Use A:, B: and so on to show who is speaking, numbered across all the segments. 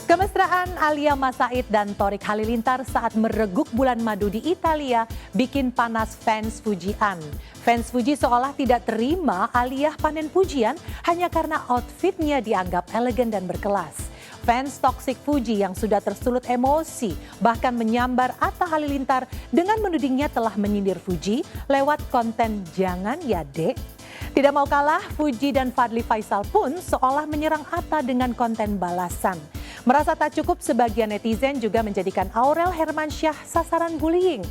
A: Kemesraan Alia Mas Said dan Thorik Halilintar saat mereguk bulan madu di Italia bikin panas fans Fujian. Fans Fuji seolah tidak terima Alia panen pujian hanya karena outfitnya dianggap elegan dan berkelas. Fans toksik Fuji yang sudah tersulut emosi bahkan menyambar Atta Halilintar dengan menudingnya telah menyindir Fuji lewat konten "Jangan ya Dek". Tidak mau kalah, Fuji dan Fadly Faisal pun seolah menyerang Atta dengan konten balasan. Merasa tak cukup, sebagian netizen juga menjadikan Aurel Hermansyah sasaran bullying.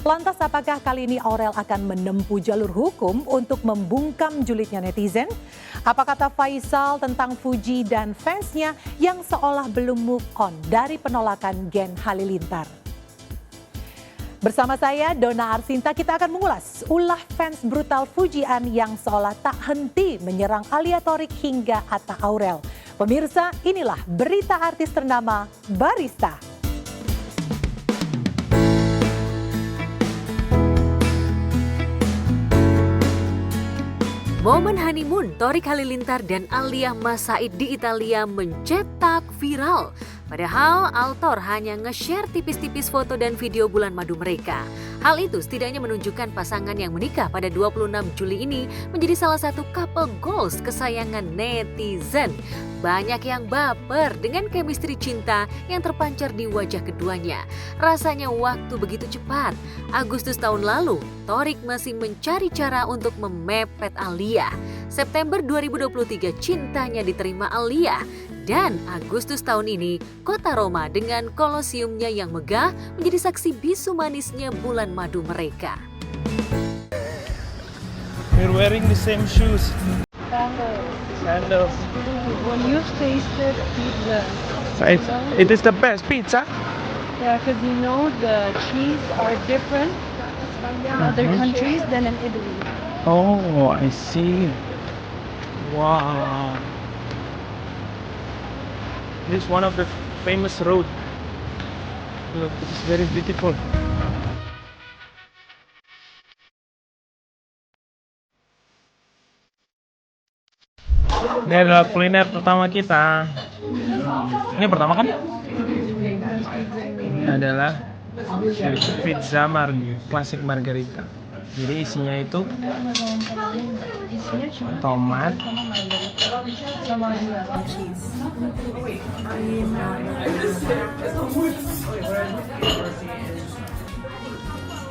A: Lantas apakah kali ini Aurel akan menempuh jalur hukum untuk membungkam julidnya netizen? Apa kata Faisal tentang Fuji dan fansnya yang seolah belum move on dari penolakan Gen Halilintar? Bersama saya Dona Arsinta, kita akan mengulas ulah fans brutal Fujian yang seolah tak henti menyerang Alia Thorik hingga Atta Aurel. Pemirsa, inilah berita artis ternama Barista.
B: Momen honeymoon Thorik Halilintar dan Alia Mas Said di Italia mencetak viral. Padahal Altor hanya nge-share tipis-tipis foto dan video bulan madu mereka. Hal itu setidaknya menunjukkan pasangan yang menikah pada 26 Juli ini menjadi salah satu couple goals kesayangan netizen. Banyak yang baper dengan chemistry cinta yang terpancar di wajah keduanya. Rasanya waktu begitu cepat. Agustus tahun lalu, Thorik masih mencari cara untuk memepet Alia. September 2023 cintanya diterima Alia. Dan Agustus tahun ini, kota Roma dengan kolosiumnya yang megah menjadi saksi bisu manisnya bulan madu mereka.
C: We're wearing the same shoes. Sandals.
D: When you've tasted pizza,
C: It is the best pizza.
D: yeah, because you know the cheese are different in other countries than in Italy.
C: Oh, I see. Wow. This is one of the famous road. Look, it is very beautiful. Ini adalah kuliner pertama kita. Ini pertama kan? Ini adalah pizza klasik margarita. Jadi isinya itu tomat,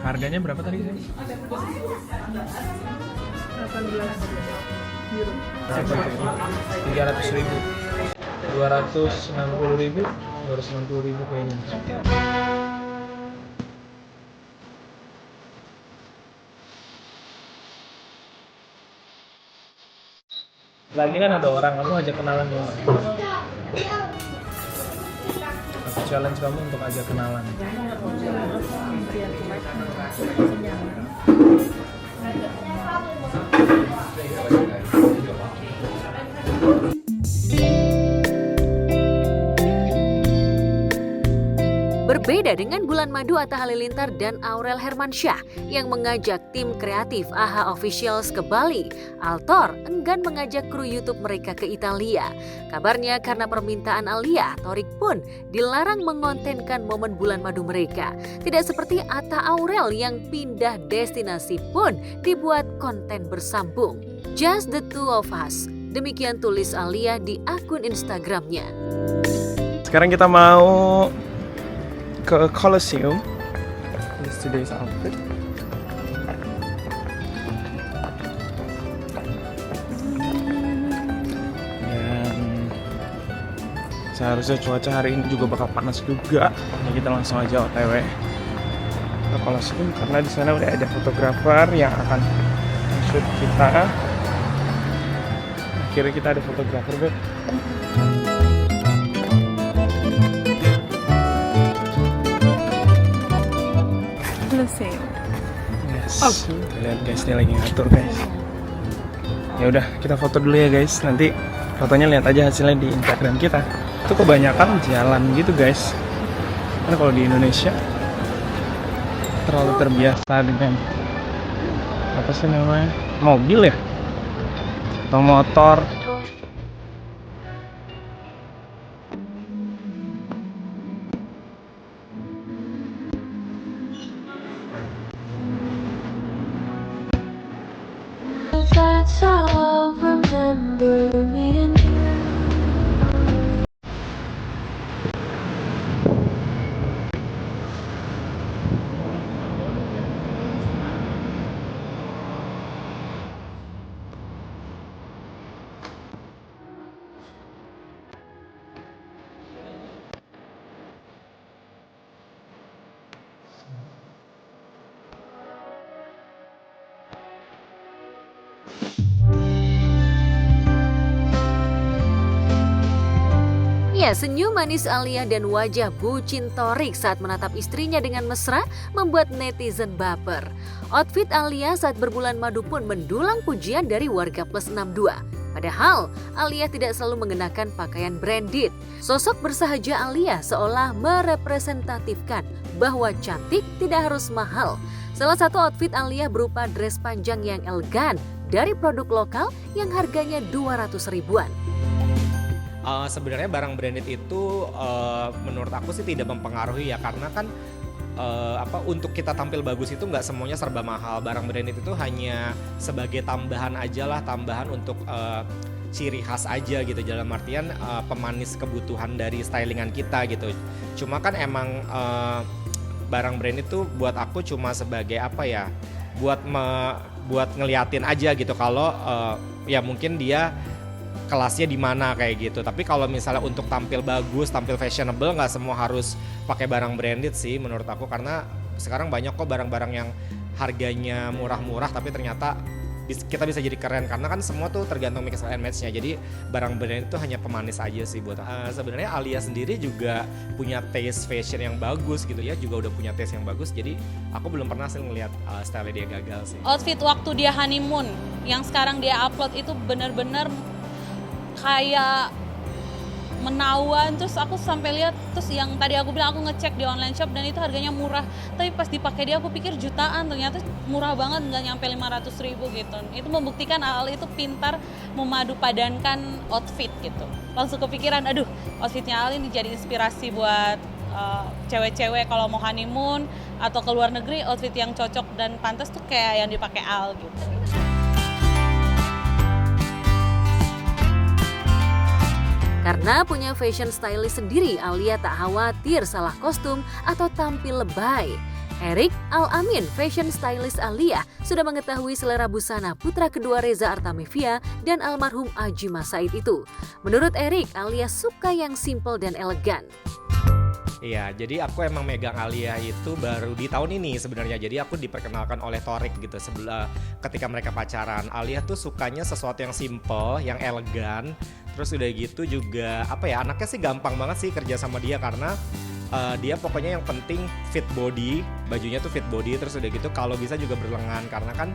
C: harganya berapa tadi? 300.000, 260.000, 260.000 kayaknya. Lagi kan ada orang, kamu ajak kenalan ya. Aku challenge kamu untuk ajak kenalan.
B: Berbeda dengan bulan madu Atta Halilintar dan Aurel Hermansyah yang mengajak tim kreatif AHA Officials ke Bali, Altor enggan mengajak kru YouTube mereka ke Italia. Kabarnya karena permintaan Alia, Thorik pun dilarang mengontenkan momen bulan madu mereka. Tidak seperti Atta Aurel yang pindah destinasi pun dibuat konten bersambung. Just the two of us, demikian tulis Alia di akun Instagramnya.
C: Sekarang kita mau ke Colosseum. This is today's outfit. Dan seharusnya cuaca hari ini juga bakal panas juga. Jadi kita langsung aja OTW ke Colosseum karena di sana udah ada fotografer yang akan shoot kita. Akhirnya kita ada fotografer, Beb. Yes. Lihat guys, dia lagi ngatur guys. Ya udah, kita foto dulu ya guys. Nanti fotonya lihat aja hasilnya di Instagram kita. Itu kebanyakan jalan gitu guys. Karena kalau di Indonesia terlalu terbiasa dengan apa sih namanya, mobil ya atau motor.
E: remember me and you.
B: Ya, senyum manis Alia dan wajah bucin Thorik saat menatap istrinya dengan mesra membuat netizen baper. Outfit Alia saat berbulan madu pun mendulang pujian dari warga plus 62. Padahal, Alia tidak selalu mengenakan pakaian branded. Sosok bersahaja Alia seolah merepresentatifkan bahwa cantik tidak harus mahal. Salah satu outfit Alia berupa dress panjang yang elegan dari produk lokal yang harganya 200 ribuan.
F: Sebenarnya barang branded itu menurut aku sih tidak mempengaruhi ya, karena kan untuk kita tampil bagus itu nggak semuanya serba mahal. Barang branded itu hanya sebagai tambahan aja lah, tambahan untuk ciri khas aja gitu, dalam artian pemanis kebutuhan dari stylingan kita gitu. Cuma kan emang barang branded itu buat aku cuma sebagai apa ya, buat ngeliatin aja gitu kalau ya mungkin dia kelasnya di mana kayak gitu. Tapi kalau misalnya untuk tampil bagus, tampil fashionable, nggak semua harus pakai barang branded sih menurut aku, karena sekarang banyak kok barang-barang yang harganya murah-murah tapi ternyata kita bisa jadi keren, karena kan semua tuh tergantung mix and match-nya. Jadi barang branded itu hanya pemanis aja sih buat sebenarnya Alia sendiri juga punya taste fashion yang bagus gitu ya, juga udah punya taste yang bagus. Jadi aku belum pernah sih ngelihat style dia gagal sih.
G: Outfit waktu dia honeymoon yang sekarang dia upload itu benar-benar kayak menawan, terus aku sampai lihat, terus yang tadi aku bilang aku ngecek di online shop dan itu harganya murah, tapi pas dipakai dia aku pikir jutaan, ternyata murah banget, nggak nyampe 500 ribu gitu. Itu membuktikan Al itu pintar memadu padankan outfit gitu. Langsung kepikiran, aduh outfitnya Al ini jadi inspirasi buat cewek-cewek kalau mau honeymoon atau ke luar negeri, outfit yang cocok dan pantas tuh kayak yang dipakai Al gitu.
B: Karena punya fashion stylist sendiri, Alia tak khawatir salah kostum atau tampil lebay. Erik Al-Amin, fashion stylist Alia, sudah mengetahui selera busana putra kedua Reza Artamevia dan almarhum Aji Masaid itu. Menurut Erik, Alia suka yang simple dan elegan.
F: Iya, jadi aku emang megang Alia itu baru di tahun ini sebenarnya. Jadi aku diperkenalkan oleh Thorik gitu ketika mereka pacaran. Alia tuh sukanya sesuatu yang simple, yang elegan. Terus udah gitu juga apa ya, anaknya sih gampang banget sih kerja sama dia, karena dia pokoknya yang penting fit body, bajunya tuh fit body. Terus udah gitu kalau bisa juga berlengan, karena kan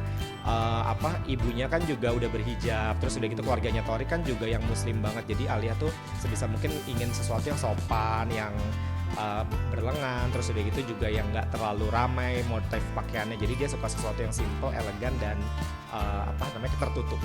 F: ibunya kan juga udah berhijab. Terus udah gitu keluarganya Thorik kan juga yang muslim banget. Jadi Alia tuh sebisa mungkin ingin sesuatu yang sopan, yang berlengan, terus udah gitu juga yang nggak terlalu ramai motif pakaiannya. Jadi dia suka sesuatu yang simple, elegan dan tertutup.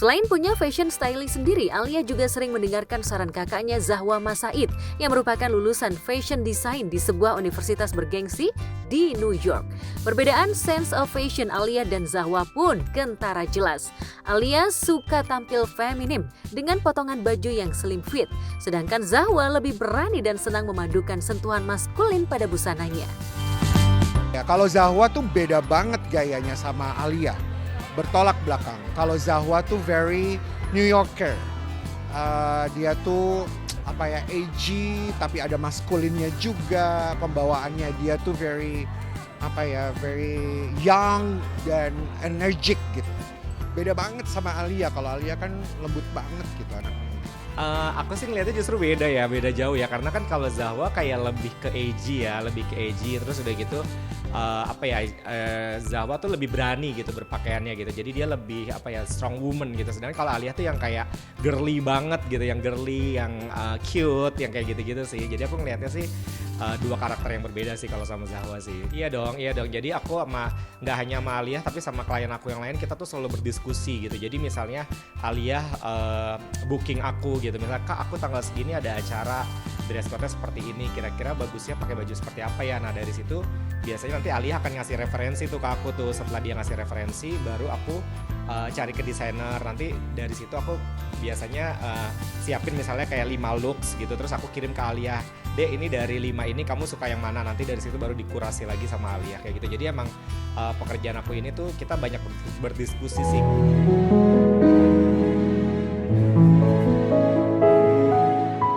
B: Selain punya fashion stylist sendiri, Alia juga sering mendengarkan saran kakaknya Zahwa Masaid yang merupakan lulusan fashion design di sebuah universitas bergengsi di New York. Perbedaan sense of fashion Alia dan Zahwa pun kentara jelas. Alia suka tampil feminim dengan potongan baju yang slim fit, sedangkan Zahwa lebih berani dan senang memadukan sentuhan maskulin pada busananya.
H: Ya, kalau Zahwa tuh beda banget gayanya sama Alia. Bertolak belakang. Kalau Zahwa tuh very New Yorker. Dia tuh edgy tapi ada maskulinnya juga. Pembawaannya dia tuh very young dan energik gitu. Beda banget sama Alia. Kalau Alia kan lembut banget gitu anaknya.
F: Aku sih ngeliatnya justru beda jauh ya, karena kan kalau Zahwa kayak lebih ke edgy, terus udah gitu Zahwa tuh lebih berani gitu berpakaiannya gitu, jadi dia lebih strong woman gitu. Sedangkan kalau Alia tuh yang kayak girly banget gitu, yang girly, yang cute, yang kayak gitu-gitu sih. Jadi aku ngeliatnya sih dua karakter yang berbeda sih kalau sama Zahwa sih. Iya dong. Jadi aku nggak hanya sama Alia tapi sama klien aku yang lain, kita tuh selalu berdiskusi gitu. Jadi misalnya Alia booking aku gitu, misalnya Kak aku tanggal segini ada acara dress code-nya seperti ini, kira-kira bagusnya pakai baju seperti apa ya. Nah dari situ biasanya nanti Alia akan ngasih referensi tuh ke aku tuh. Setelah dia ngasih referensi baru aku cari ke desainer. Nanti dari situ aku biasanya siapin misalnya kayak 5 looks gitu, terus aku kirim ke Alia, Dek ini dari 5 ini kamu suka yang mana, nanti dari situ baru dikurasi lagi sama Alia kayak gitu. Jadi emang pekerjaan aku ini tuh kita banyak berdiskusi sih.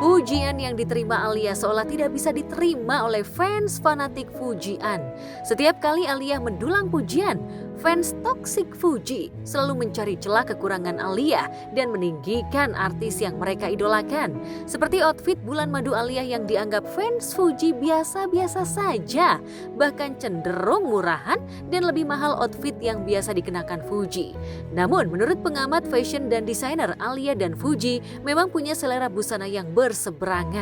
B: Pujian yang diterima Alia seolah tidak bisa diterima oleh fans fanatik Fujian. Setiap kali Alia mendulang pujian, fans toksik Fuji selalu mencari celah kekurangan Alia dan meninggikan artis yang mereka idolakan. Seperti outfit bulan madu Alia yang dianggap fans Fuji biasa-biasa saja, bahkan cenderung murahan dan lebih mahal outfit yang biasa dikenakan Fuji. Namun menurut pengamat fashion dan desainer, Alia dan Fuji memang punya selera busana yang berseberangan.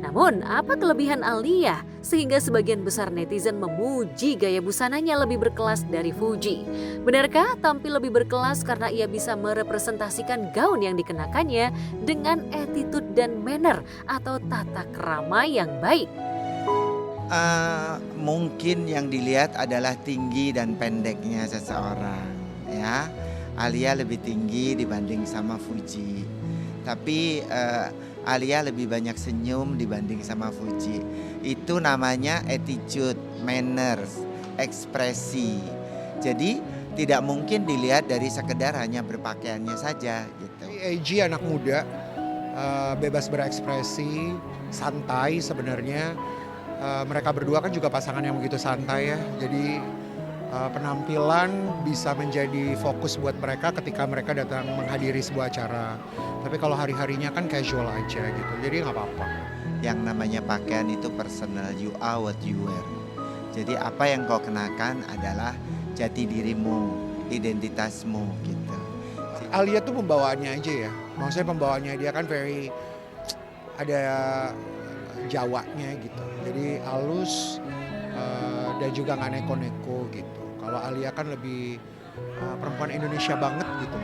B: Namun apa kelebihan Alia sehingga sebagian besar netizen memuji gaya busananya lebih berkelas dari Fuji? Benarkah tampil lebih berkelas karena ia bisa merepresentasikan gaun yang dikenakannya dengan attitude dan manner atau tata krama yang baik?
I: Mungkin yang dilihat adalah tinggi dan pendeknya seseorang, ya. Alia lebih tinggi dibanding sama Fuji, tapi Alia lebih banyak senyum dibanding sama Fuji. Itu namanya attitude, manners, ekspresi. Jadi tidak mungkin dilihat dari sekedar hanya berpakaiannya saja gitu.
H: AG anak muda, bebas berekspresi, santai sebenarnya. Mereka berdua kan juga pasangan yang begitu santai ya. Jadi penampilan bisa menjadi fokus buat mereka ketika mereka datang menghadiri sebuah acara. Tapi kalau hari-harinya kan casual aja gitu, jadi nggak apa-apa.
I: Yang namanya pakaian itu personal, you are what you wear. Jadi apa yang kau kenakan adalah jati dirimu, identitasmu gitu.
H: Alia tuh pembawaannya aja ya, maksudnya pembawaannya dia kan very ada Jawanya gitu. Jadi halus dan juga nggak neko-neko gitu. Kalau Alia kan lebih perempuan Indonesia banget gitu.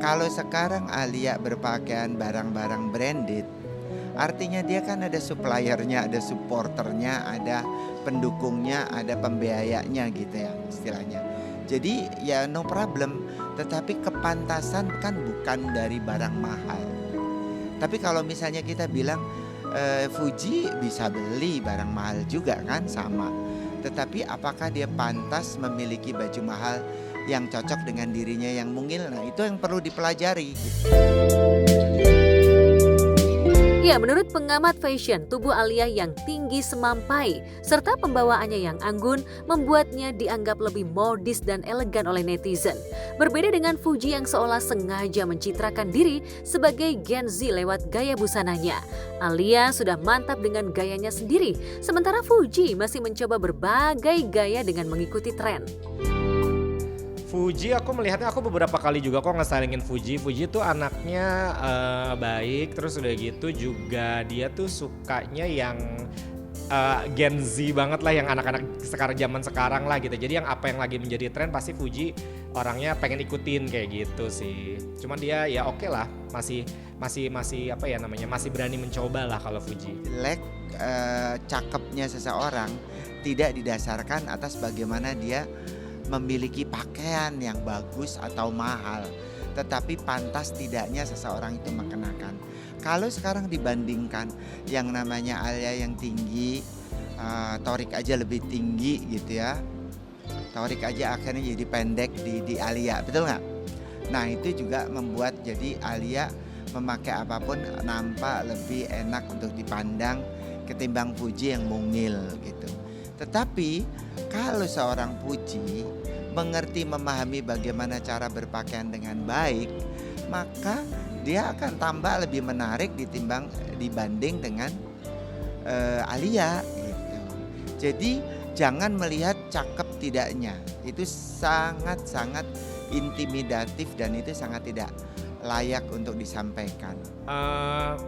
I: Kalau sekarang Alia berpakaian barang-barang branded, artinya dia kan ada suppliernya, ada supporternya, ada pendukungnya, ada pembiayanya gitu ya istilahnya. Jadi ya no problem, tetapi kepantasan kan bukan dari barang mahal. Tapi kalau misalnya kita bilang Fuji bisa beli barang mahal juga kan sama. Tetapi apakah dia pantas memiliki baju mahal yang cocok dengan dirinya yang mungil? Nah itu yang perlu dipelajari gitu.
B: Ya, menurut pengamat fashion, tubuh Alia yang tinggi semampai serta pembawaannya yang anggun membuatnya dianggap lebih modis dan elegan oleh netizen. Berbeda dengan Fuji yang seolah sengaja mencitrakan diri sebagai Gen Z lewat gaya busananya. Alia sudah mantap dengan gayanya sendiri, sementara Fuji masih mencoba berbagai gaya dengan mengikuti tren.
F: Fuji aku melihatnya, aku beberapa kali juga kok nge-stylingin Fuji. Fuji tuh anaknya baik, terus udah gitu juga dia tuh sukanya yang Gen Z banget lah, yang anak-anak sekarang zaman sekarang lah gitu. Jadi yang apa yang lagi menjadi tren pasti Fuji orangnya pengen ikutin kayak gitu sih. Cuman dia ya oke lah, masih apa ya namanya, masih berani mencoba lah kalau Fuji.
I: Cakepnya seseorang tidak didasarkan atas bagaimana dia memiliki pakaian yang bagus atau mahal, tetapi pantas tidaknya seseorang itu mengenakan. Kalau sekarang dibandingkan yang namanya Alia yang tinggi, Torik aja lebih tinggi gitu ya. Torik aja akhirnya jadi pendek di Alia, betul nggak? Nah itu juga membuat jadi Alia memakai apapun nampak lebih enak untuk dipandang ketimbang Fuji yang mungil gitu. Tetapi kalau seorang Fuji mengerti, memahami bagaimana cara berpakaian dengan baik, maka dia akan tambah lebih menarik dibanding dengan Alia gitu. Jadi jangan melihat cakep tidaknya, itu sangat-sangat intimidatif dan itu sangat tidak layak untuk disampaikan.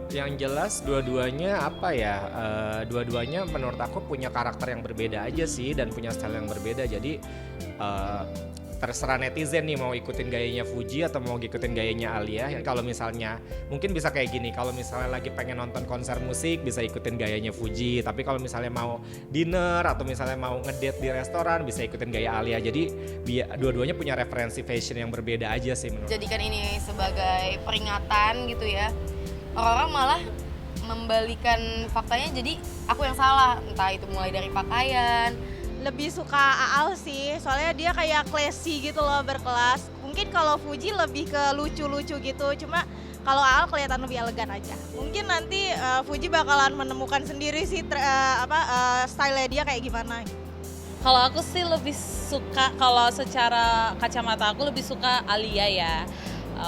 F: Yang jelas dua-duanya apa ya, dua-duanya menurut aku punya karakter yang berbeda aja sih dan punya style yang berbeda. Jadi terserah netizen nih mau ikutin gayanya Fuji atau mau ikutin gayanya Alia. Kalau misalnya mungkin bisa kayak gini, kalau misalnya lagi pengen nonton konser musik bisa ikutin gayanya Fuji, tapi kalau misalnya mau dinner atau misalnya mau ngedate di restoran bisa ikutin gaya Alia. Jadi dua-duanya punya referensi fashion yang berbeda aja sih menurut.
J: Jadikan ini sebagai peringatan gitu ya. Orang-orang malah membalikan faktanya jadi aku yang salah, entah itu mulai dari pakaian.
K: Lebih suka Aal sih, soalnya dia kayak classy gitu loh, berkelas. Mungkin kalau Fuji lebih ke lucu-lucu gitu, cuma kalau Aal kelihatan lebih elegan aja. Mungkin nanti Fuji bakalan menemukan sendiri sih style dia kayak gimana.
G: Kalau aku sih lebih suka, kalau secara kacamata aku lebih suka Alia ya.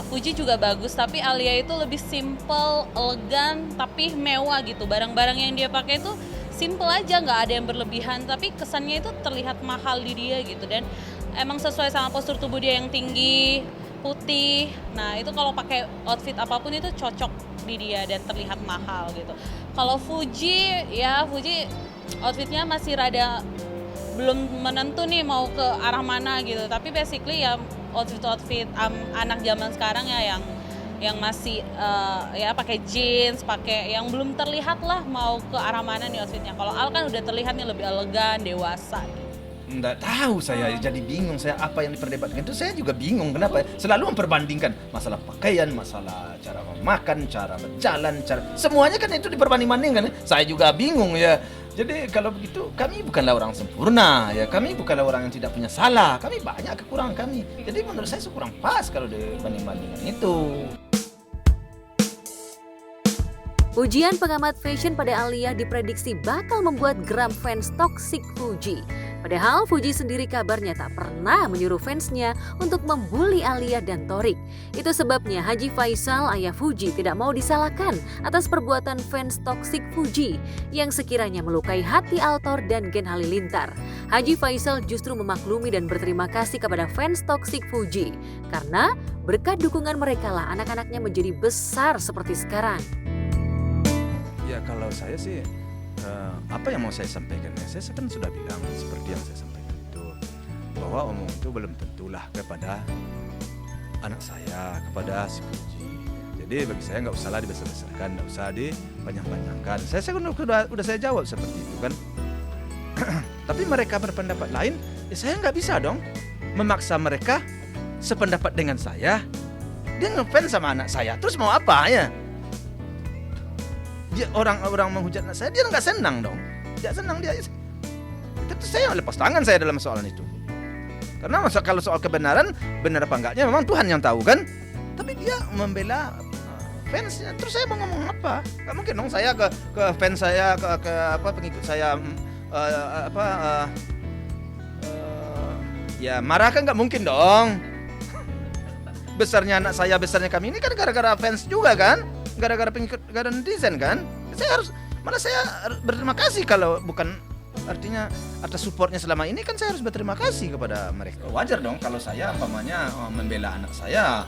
G: Fuji juga bagus, tapi Alia itu lebih simple, elegan, tapi mewah gitu. Barang-barang yang dia pakai itu simple aja, nggak ada yang berlebihan, tapi kesannya itu terlihat mahal di dia gitu. Dan emang sesuai sama postur tubuh dia yang tinggi, putih. Nah itu kalau pakai outfit apapun itu cocok di dia dan terlihat mahal gitu. Kalau Fuji, ya Fuji outfitnya masih rada belum menentu nih mau ke arah mana gitu. Tapi basically ya outfit anak zaman sekarang ya yang masih ya pakai jeans, pakai yang belum terlihat lah mau ke arah mana nih outfitnya. Kalau Al kan udah terlihat nih lebih elegan, dewasa gitu.
L: Nggak tahu saya, jadi bingung saya apa yang diperdebatkan itu, saya juga bingung kenapa selalu memperbandingkan masalah pakaian, masalah cara memakan, cara berjalan, semuanya kan itu diperbanding-bandingkan. Saya juga bingung ya. Jadi kalau begitu kami bukanlah orang sempurna ya, kami bukanlah orang yang tidak punya salah, kami banyak kekurangan kami. Jadi menurut saya kurang pas kalau dibanding-bandingkan itu.
B: Pujian pengamat fashion pada Alia diprediksi bakal membuat geram fans toksik Fuji. Padahal Fuji sendiri kabarnya tak pernah menyuruh fansnya untuk membuli Alia dan Thorik. Itu sebabnya Haji Faisal, ayah Fuji, tidak mau disalahkan atas perbuatan fans toksik Fuji yang sekiranya melukai hati Altor dan Gen Halilintar. Haji Faisal justru memaklumi dan berterima kasih kepada fans toksik Fuji karena berkat dukungan mereka lah anak-anaknya menjadi besar seperti sekarang.
L: Ya kalau saya sih apa yang mau saya sampaikan ya, saya kan sudah bilang seperti yang saya sampaikan itu, bahwa omong itu belum tentulah kepada anak saya, kepada si Fuji. Jadi bagi saya nggak usahlah dibesar-besarkan, nggak usah dipanjang-panjangkan. Saya udah saya jawab seperti itu kan. Tapi mereka berpendapat lain, ya saya nggak bisa dong memaksa mereka sependapat dengan saya. Dia ngefans sama anak saya, terus mau apa ya? Dia orang menghujat anak saya, dia nggak senang dong. Dia senang dia. Itu saya lepas tangan saya dalam soalan itu. Karena kalau soal kebenaran, benar apa enggaknya memang Tuhan yang tahu kan. Tapi dia membela fansnya. Terus saya mau ngomong apa? Gak mungkin dong saya ke fans saya, ke pengikut saya ya marah kan nggak mungkin dong. Besarnya anak saya, besarnya kami ini kan gara-gara fans juga kan. Gara-gara pengikut, gara-gara netizen kan. Saya berterima kasih kalau bukan artinya atas supportnya selama ini kan saya harus berterima kasih kepada mereka. Wajar dong kalau saya umpamanya membela anak saya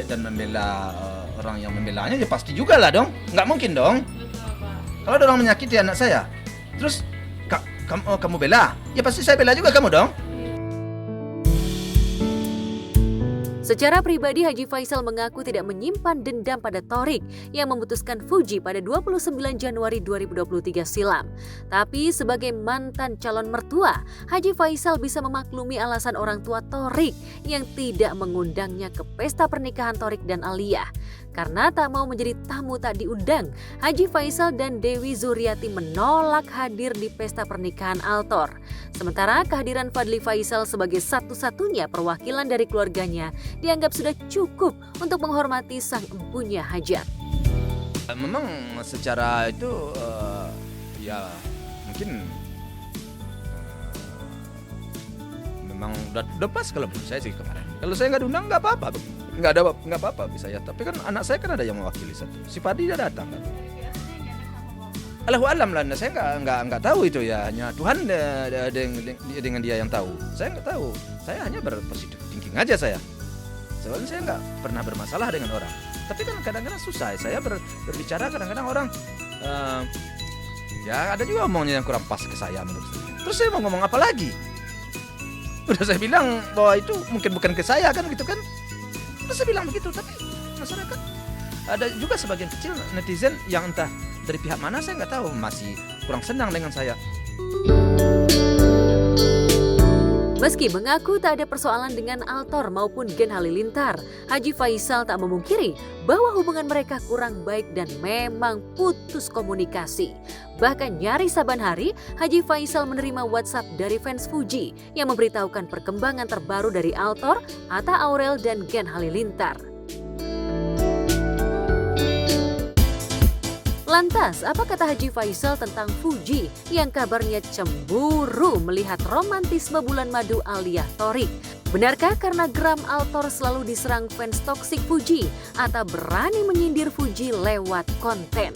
L: dan membela orang yang membelanya, ya pasti juga lah dong. Nggak mungkin dong. Kalau ada orang menyakiti anak saya, terus kamu bela, ya pasti saya bela juga kamu dong.
B: Secara pribadi, Haji Faisal mengaku tidak menyimpan dendam pada Thorik yang memutuskan Fuji pada 29 Januari 2023 silam. Tapi sebagai mantan calon mertua, Haji Faisal bisa memaklumi alasan orang tua Thorik yang tidak mengundangnya ke pesta pernikahan Thorik dan Alia. Karena tak mau menjadi tamu tak diundang, Haji Faisal dan Dewi Zuriati menolak hadir di pesta pernikahan Altor. Sementara kehadiran Fadli Faisal sebagai satu-satunya perwakilan dari keluarganya dianggap sudah cukup untuk menghormati sang empunya hajat.
L: Memang secara itu ya mungkin memang udah pas kalau menurut saya sih kemarin. Kalau saya nggak diundang nggak apa-apa, nggak apa-apa bisa ya. Tapi kan anak saya kan ada yang mewakili satu. Si Fadli dia datang kan. Allahu alam lah, saya nggak tahu itu ya. Hanya Tuhan dengan dia yang tahu. Saya nggak tahu. Saya hanya berpositif thinking aja saya. Soalnya saya nggak pernah bermasalah dengan orang. Tapi kan kadang-kadang susah. Saya berbicara kadang-kadang orang ya ada juga omongnya yang kurang pas ke saya menurut saya. Terus saya mau ngomong apa lagi? Udah saya bilang bahwa itu mungkin bukan ke saya kan gitu kan. Udah saya bilang begitu, tapi masyarakat ada juga sebagian kecil netizen yang entah dari pihak mana saya nggak tahu, masih kurang senang dengan saya.
B: Meski mengaku tak ada persoalan dengan Altor maupun Gen Halilintar, Haji Faisal tak memungkiri bahwa hubungan mereka kurang baik dan memang putus komunikasi. Bahkan nyaris saban hari, Haji Faisal menerima WhatsApp dari fans Fuji yang memberitahukan perkembangan terbaru dari Altor, Atta Aurel, dan Gen Halilintar. Lantas, apa kata Haji Faisal tentang Fuji yang kabarnya cemburu melihat romantisme bulan madu Alia Thorik? Benarkah karena geram Altor selalu diserang fans toksik Fuji, Atta berani menyindir Fuji lewat konten?